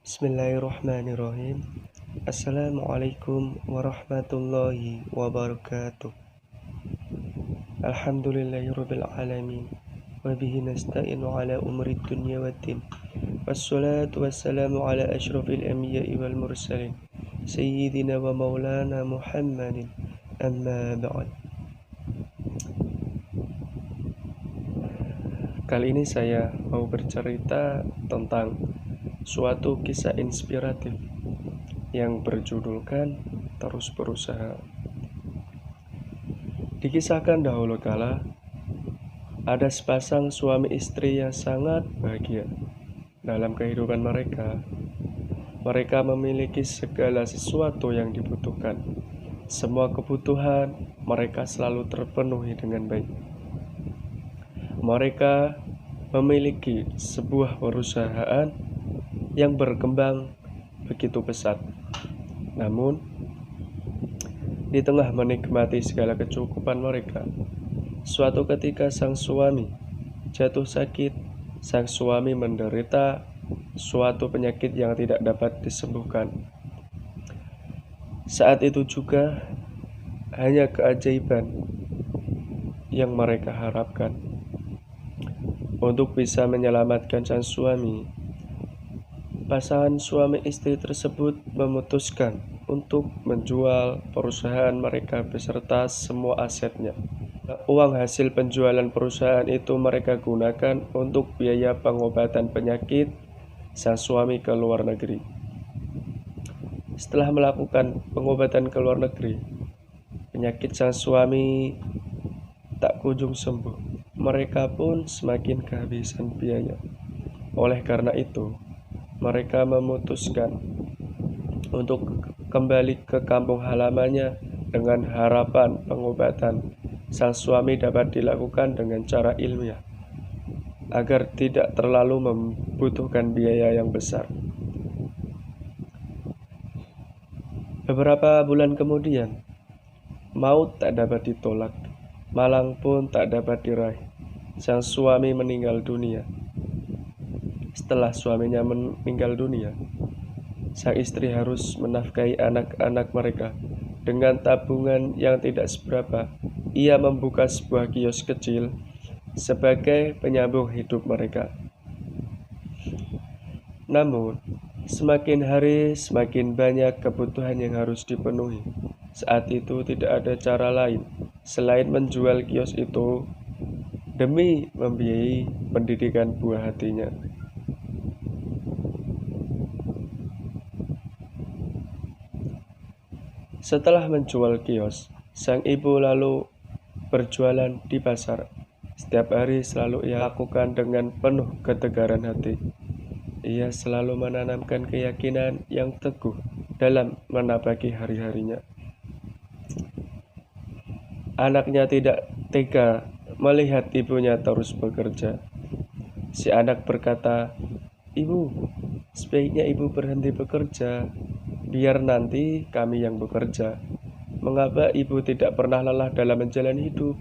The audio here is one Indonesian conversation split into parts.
Bismillahirrahmanirrahim. Assalamualaikum warahmatullahi wabarakatuh. Alhamdulillahirabbil alamin. Wa bihi nasta'inu ala umuri dunya waddin. Wassalatu wassalamu ala asyrafil anbiya'i wal mursalin. Sayyidina wa maulana Muhammadin. Amma ba'd. Kali ini saya mau bercerita tentang suatu kisah inspiratif yang berjudulkan Terus Berusaha. Dikisahkan dahulu kala, ada sepasang suami istri yang sangat bahagia dalam kehidupan mereka. Mereka memiliki segala sesuatu yang dibutuhkan. Semua kebutuhan mereka selalu terpenuhi dengan baik. Mereka memiliki sebuah perusahaan yang berkembang begitu pesat. Namun, di tengah menikmati segala kecukupan mereka, suatu ketika sang suami jatuh sakit. Sang suami menderita suatu penyakit yang tidak dapat disembuhkan. Saat itu juga hanya keajaiban yang mereka harapkan untuk bisa menyelamatkan sang suami. Pasangan suami istri tersebut memutuskan untuk menjual perusahaan mereka beserta semua asetnya. Uang hasil penjualan perusahaan itu mereka gunakan untuk biaya pengobatan penyakit sang suami ke luar negeri. Setelah melakukan pengobatan ke luar negeri, penyakit sang suami tak kunjung sembuh. Mereka pun semakin kehabisan biaya. Oleh karena itu, mereka memutuskan untuk kembali ke kampung halamannya dengan harapan pengobatan sang suami dapat dilakukan dengan cara ilmiah agar tidak terlalu membutuhkan biaya yang besar. Beberapa bulan kemudian, maut tak dapat ditolak, malang pun tak dapat diraih. Sang suami meninggal dunia. Setelah suaminya meninggal dunia, sang istri harus menafkahi anak-anak mereka. Dengan tabungan yang tidak seberapa, ia membuka sebuah kios kecil sebagai penyambung hidup mereka. Namun, semakin hari semakin banyak kebutuhan yang harus dipenuhi. Saat itu tidak ada cara lain selain menjual kios itu demi membiayai pendidikan buah hatinya. Setelah menjual kios, sang ibu lalu berjualan di pasar. Setiap hari selalu ia lakukan dengan penuh ketegaran hati. Ia selalu menanamkan keyakinan yang teguh dalam menapaki hari-harinya. Anaknya tidak tega melihat ibunya terus bekerja. Si anak berkata, "Ibu, sebaiknya ibu berhenti bekerja. Biar nanti kami yang bekerja. Mengapa ibu tidak pernah lelah dalam menjalani hidup?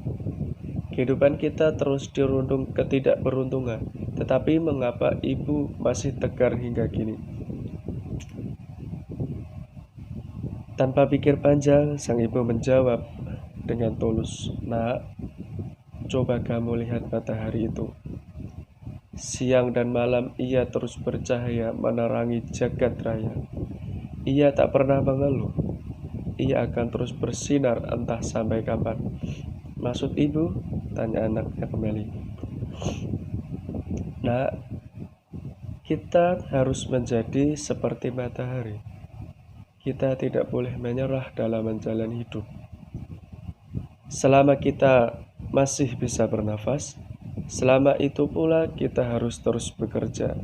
Kehidupan kita terus dirundung ketidakberuntungan. Tetapi mengapa ibu masih tegar hingga kini?" Tanpa pikir panjang, sang ibu menjawab dengan tulus, "Nak, coba kamu lihat matahari itu. Siang dan malam ia terus bercahaya menerangi jagat raya. Ia tak pernah mengeluh. Ia akan terus bersinar entah sampai kapan." "Maksud ibu?" tanya anaknya kembali. "Nak, kita harus menjadi seperti matahari. Kita tidak boleh menyerah dalam menjalani hidup. Selama kita masih bisa bernafas, selama itu pula kita harus terus bekerja,"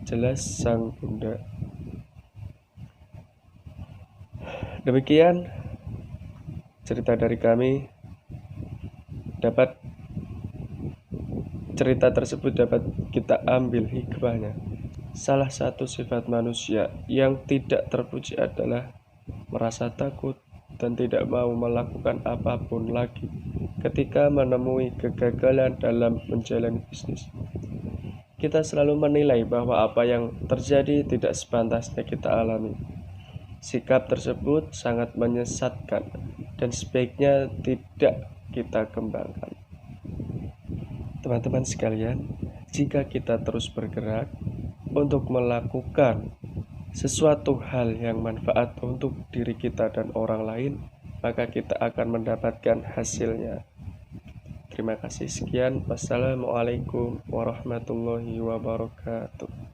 jelas sang bunda. Demikian cerita dari kami. Cerita tersebut dapat kita ambil hikmahnya. Salah satu sifat manusia yang tidak terpuji adalah merasa takut dan tidak mau melakukan apapun lagi ketika menemui kegagalan dalam menjalani bisnis. kita selalu menilai bahwa apa yang terjadi tidak sepantasnya kita alami. Sikap tersebut sangat menyesatkan dan sebaiknya tidak kita kembangkan. Teman-teman sekalian, jika kita terus bergerak untuk melakukan sesuatu hal yang manfaat untuk diri kita dan orang lain, maka kita akan mendapatkan hasilnya. Terima kasih sekian. Wassalamualaikum warahmatullahi wabarakatuh.